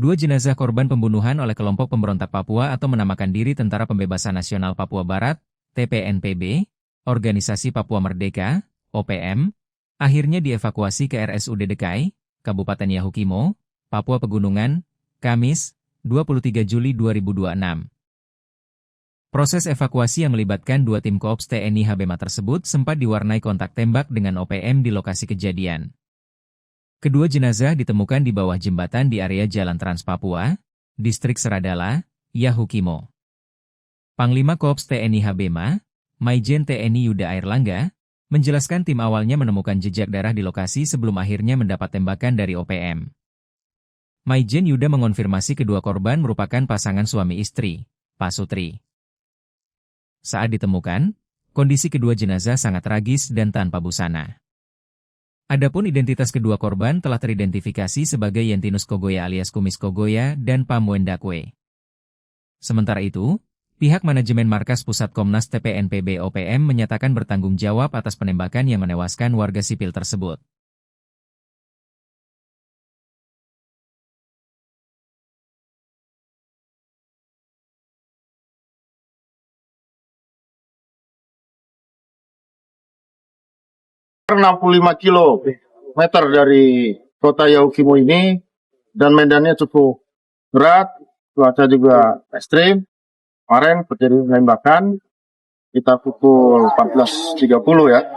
Dua jenazah korban pembunuhan oleh kelompok pemberontak Papua atau menamakan diri Tentara Pembebasan Nasional Papua Barat, TPNPB, Organisasi Papua Merdeka, OPM, akhirnya dievakuasi ke RSUD Dekai, Kabupaten Yahukimo, Papua Pegunungan, Kamis, 23 Juli 2026. Proses evakuasi yang melibatkan dua tim Koops TNI HBMA tersebut sempat diwarnai kontak tembak dengan OPM di lokasi kejadian. Kedua jenazah ditemukan di bawah jembatan di area Jalan Trans Papua, Distrik Seradala, Yahukimo. Panglima Koops TNI HBMA, Maijen TNI Yuda Airlangga, menjelaskan tim awalnya menemukan jejak darah di lokasi sebelum akhirnya mendapat tembakan dari OPM. Maijen Yuda mengonfirmasi kedua korban merupakan pasangan suami istri, Pak Sutri. Saat ditemukan, kondisi kedua jenazah sangat tragis dan tanpa busana. Adapun identitas kedua korban telah teridentifikasi sebagai Yentinus Kogoya alias Kumis Kogoya dan Pamuen Dakwe. Sementara itu, pihak manajemen Markas Pusat Komnas TPNPB OPM menyatakan bertanggung jawab atas penembakan yang menewaskan warga sipil tersebut. ...65 kilometer dari kota Yahukimo ini, dan medannya cukup berat, cuaca juga ekstrim. Kemarin terjadi penembakan, kita pukul 14.30 ya.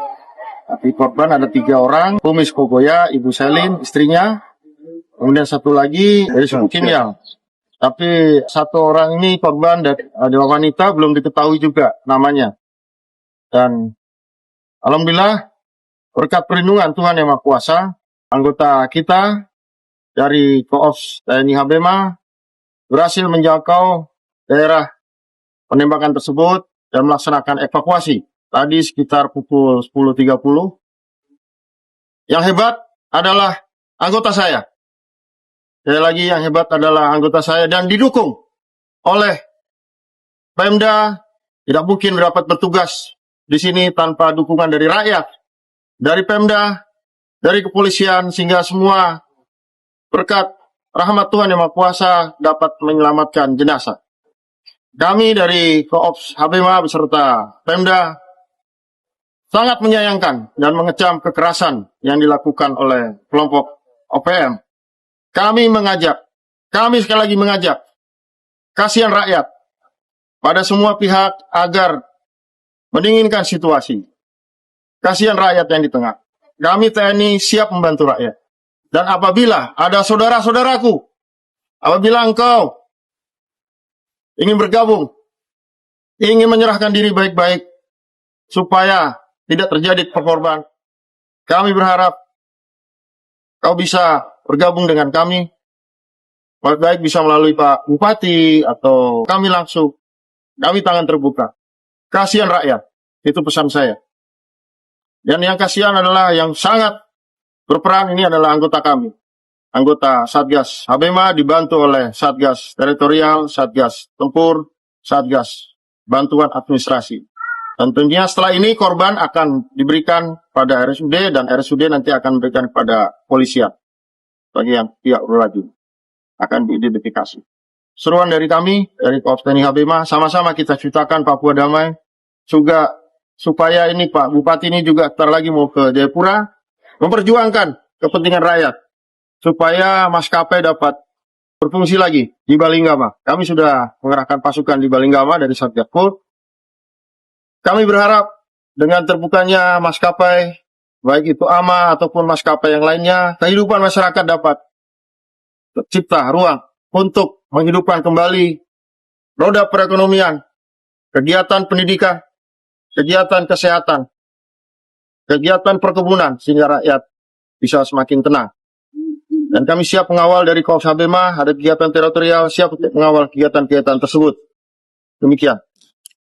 Tapi korban ada 3 orang, Kumis Kogoya, Ibu Selin, istrinya, kemudian satu lagi dari suku Kimyang. Tapi satu orang ini korban adalah wanita, belum diketahui juga namanya. Dan alhamdulillah, berkat perlindungan Tuhan Yang Maha Kuasa, anggota kita dari Koops TNI HBMA berhasil menjangkau daerah penembakan tersebut dan melaksanakan evakuasi. Tadi sekitar pukul 10.30. Yang hebat adalah anggota saya. Sekali lagi, yang hebat adalah anggota saya dan didukung oleh Pemda. Tidak mungkin dapat bertugas di sini tanpa dukungan dari rakyat, dari Pemda, dari kepolisian, sehingga semua berkat rahmat Tuhan Yang Maha Kuasa dapat menyelamatkan jenazah. Kami dari Koops HBMA beserta Pemda sangat menyayangkan dan mengecam kekerasan yang dilakukan oleh kelompok OPM. Kami sekali lagi mengajak kasihan rakyat pada semua pihak agar mendinginkan situasi. Kasihan rakyat yang di tengah. Kami TNI siap membantu rakyat. Dan apabila ada saudara-saudaraku, apabila engkau ingin bergabung, ingin menyerahkan diri baik-baik, supaya tidak terjadi korban, kami berharap kau bisa bergabung dengan kami, baik bisa melalui Pak Bupati, atau kami langsung, kami tangan terbuka. Kasihan rakyat, itu pesan saya. Dan yang kasihan adalah yang sangat berperan ini adalah anggota kami. Anggota Satgas HBMA dibantu oleh Satgas Teritorial, Satgas Tempur, Satgas Bantuan Administrasi. Tentunya setelah ini korban akan diberikan pada RSUD dan RSUD nanti akan memberikan kepada polisian. Bagi yang pihak berwajib akan diidentifikasi. Seruan dari kami, dari Koops TNI HBMA, sama-sama kita ciptakan Papua damai. Juga supaya ini Pak Bupati ini juga ntar lagi mau ke Jayapura, memperjuangkan kepentingan rakyat, supaya maskapai dapat berfungsi lagi di Balinggama. Kami sudah mengerahkan pasukan di Balinggama dari Satgas Pur. Kami berharap dengan terbukanya maskapai, baik itu AMA ataupun maskapai yang lainnya, kehidupan masyarakat dapat tercipta ruang untuk menghidupkan kembali roda perekonomian, kegiatan pendidikan, kegiatan kesehatan, kegiatan perkebunan, sehingga rakyat bisa semakin tenang. Dan kami siap mengawal dari Koops HBMA, ada kegiatan teritorial, siap untuk mengawal kegiatan-kegiatan tersebut. Demikian.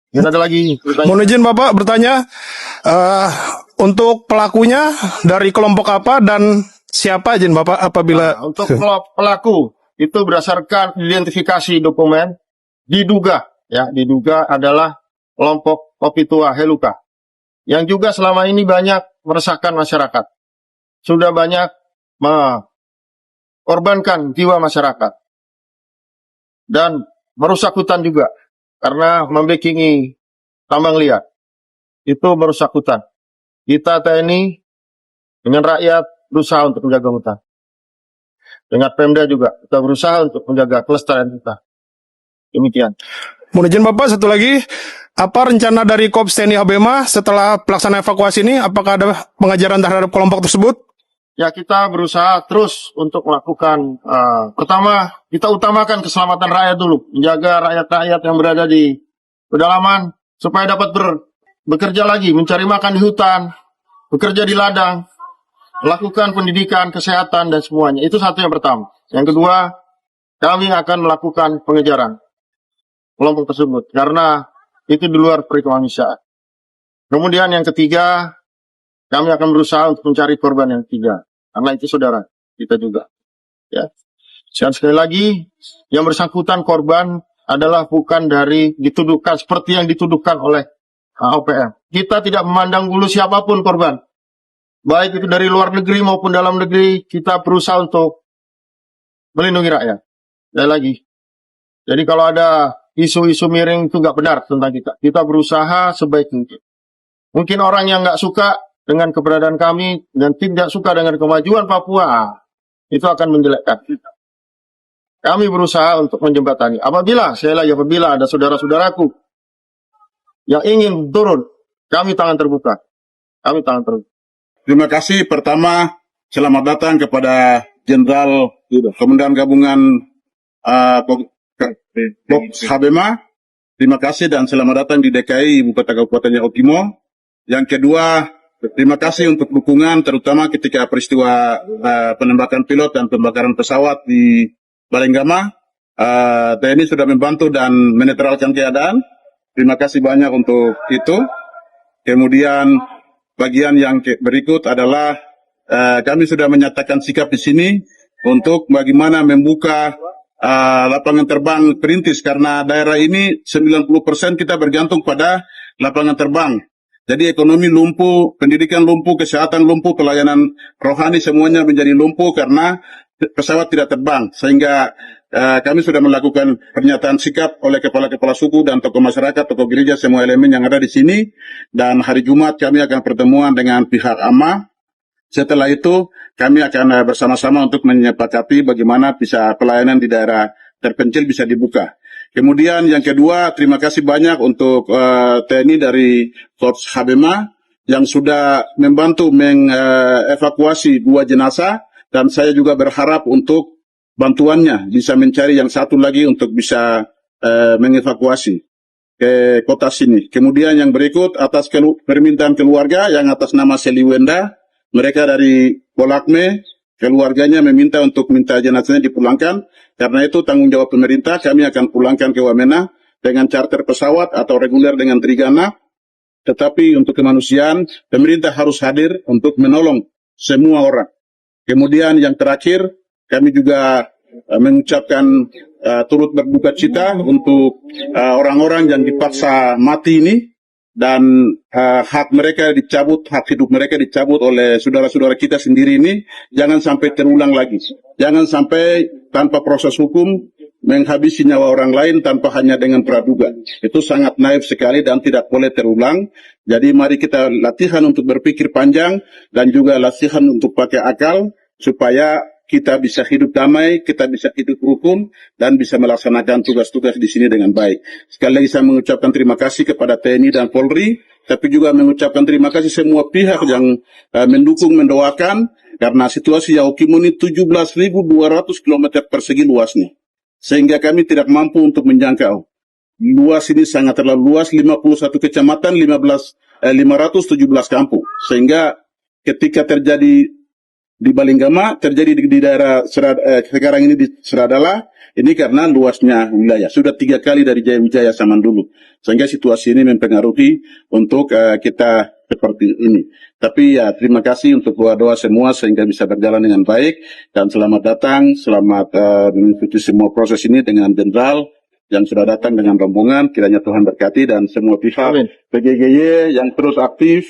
Dan ada lagi. Mohon izin Bapak bertanya, untuk pelakunya dari kelompok apa dan siapa izin Bapak apabila... Untuk pelaku, itu berdasarkan identifikasi dokumen, diduga adalah kelompok Kopi Tua Heluka, yang juga selama ini banyak meresahkan masyarakat. Sudah banyak mengorbankan jiwa masyarakat. dan merusak hutan juga karena membekingi tambang liar. Itu merusak hutan. Kita TNI dengan rakyat berusaha untuk menjaga hutan. Dengan Pemda juga kita berusaha untuk menjaga kelestarian kita. Demikian. Mohon izin Bapak, satu lagi, apa rencana dari Korps TNI Habema setelah pelaksanaan evakuasi ini? Apakah ada pengajaran terhadap kelompok tersebut? Ya, kita berusaha terus untuk melakukan, pertama kita utamakan keselamatan rakyat dulu, menjaga rakyat-rakyat yang berada di pedalaman supaya dapat bekerja lagi, mencari makan di hutan, bekerja di ladang, melakukan pendidikan, kesehatan dan semuanya. Itu satu yang pertama. Yang kedua, kami akan melakukan pengejaran kelompok tersebut karena itu di luar perikemanusiaan. Kemudian yang ketiga, kami akan berusaha untuk mencari korban yang ketiga karena itu saudara kita juga. Ya. Dan sekali lagi, yang bersangkutan korban adalah bukan dari dituduhkan seperti yang dituduhkan oleh OPM. Kita tidak memandang bulu siapapun korban, baik itu dari luar negeri maupun dalam negeri. Kita berusaha untuk melindungi rakyat. Sekali lagi, jadi kalau ada isu-isu miring itu nggak benar tentang kita. Kita berusaha sebaik mungkin. Mungkin orang yang nggak suka dengan keberadaan kami dan tidak suka dengan kemajuan Papua, itu akan menjelekkan kita. Kami berusaha untuk menjembatani. Apabila ada saudara-saudaraku yang ingin turun, kami tangan terbuka. Kami tangan terbuka. Terima kasih. Pertama, selamat datang kepada Jenderal Komandan Gabungan Korps Habema. Terima kasih dan selamat datang di DKI Ibu Kota Kabupaten Yaukimo. Yang kedua, terima kasih untuk dukungan terutama ketika peristiwa penembakan pilot dan pembakaran pesawat di Balenggama. TNI sudah membantu dan menetralkan keadaan. Terima kasih banyak untuk itu. Kemudian bagian yang berikut adalah kami sudah menyatakan sikap di sini untuk bagaimana membuka lapangan terbang perintis karena daerah ini 90% kita bergantung pada lapangan terbang. Jadi ekonomi lumpuh, pendidikan lumpuh, kesehatan lumpuh, pelayanan rohani semuanya menjadi lumpuh karena pesawat tidak terbang. Sehingga kami sudah melakukan pernyataan sikap oleh kepala-kepala suku dan tokoh masyarakat, tokoh gereja, semua elemen yang ada di sini. Dan hari Jumat kami akan pertemuan dengan pihak AMA. Setelah itu kami akan bersama-sama untuk menyepakati bagaimana bisa pelayanan di daerah terpencil bisa dibuka. Kemudian yang kedua, terima kasih banyak untuk TNI dari Korps Habema yang sudah membantu mengevakuasi 2 jenazah dan saya juga berharap untuk bantuannya bisa mencari yang satu lagi untuk bisa mengevakuasi ke kota sini. Kemudian yang berikut atas permintaan keluarga yang atas nama Seliwenda. Mereka dari Polakme, keluarganya meminta untuk minta jenazahnya dipulangkan. Karena itu tanggung jawab pemerintah, kami akan pulangkan ke Wamena dengan charter pesawat atau reguler dengan Trigana. Tetapi untuk kemanusiaan, pemerintah harus hadir untuk menolong semua orang. Kemudian yang terakhir, kami juga mengucapkan turut berduka cita untuk orang-orang yang dipaksa mati ini. Dan hak mereka dicabut, hak hidup mereka dicabut oleh saudara-saudara kita sendiri ini, jangan sampai terulang lagi. Jangan sampai tanpa proses hukum menghabisi nyawa orang lain tanpa hanya dengan praduga. Itu sangat naif sekali dan tidak boleh terulang. Jadi mari kita latihan untuk berpikir panjang dan juga latihan untuk pakai akal supaya kita bisa hidup damai, kita bisa hidup rukun, dan bisa melaksanakan tugas-tugas di sini dengan baik. Sekali lagi saya mengucapkan terima kasih kepada TNI dan Polri, tapi juga mengucapkan terima kasih semua pihak yang mendukung, mendoakan, karena situasi Yaukimo ini 17.200 km persegi luasnya. Sehingga kami tidak mampu untuk menjangkau. Luas ini sangat terlalu luas, 51 kecamatan, 517 kampung. Sehingga ketika terjadi di Balenggama, terjadi di daerah sekarang ini di Seradala, ini karena luasnya wilayah. Sudah 3 kali dari Jaya-Wijaya zaman dulu. Sehingga situasi ini mempengaruhi untuk kita seperti ini. Tapi ya terima kasih untuk doa-doa semua sehingga bisa berjalan dengan baik. Dan selamat datang, selamat mengikuti semua proses ini dengan Jenderal yang sudah datang dengan rombongan. Kiranya Tuhan berkati dan semua pihak PGGY yang terus aktif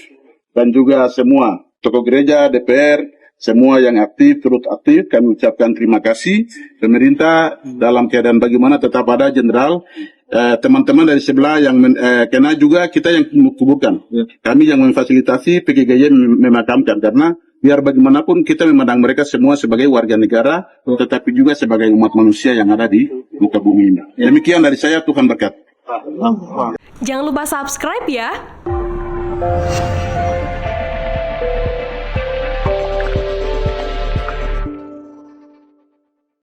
dan juga semua tokoh gereja, DPR, semua yang aktif, turut aktif, kami ucapkan terima kasih. Pemerintah dalam keadaan bagaimana tetap ada jenderal, teman-teman dari sebelah yang kena juga kita yang kuburkan. Kami yang memfasilitasi PGGY memakamkan, karena biar bagaimanapun kita memandang mereka semua sebagai warga negara, tetapi juga sebagai umat manusia yang ada di muka bumi ini. Demikian dari saya, Tuhan berkati. Jangan lupa subscribe ya.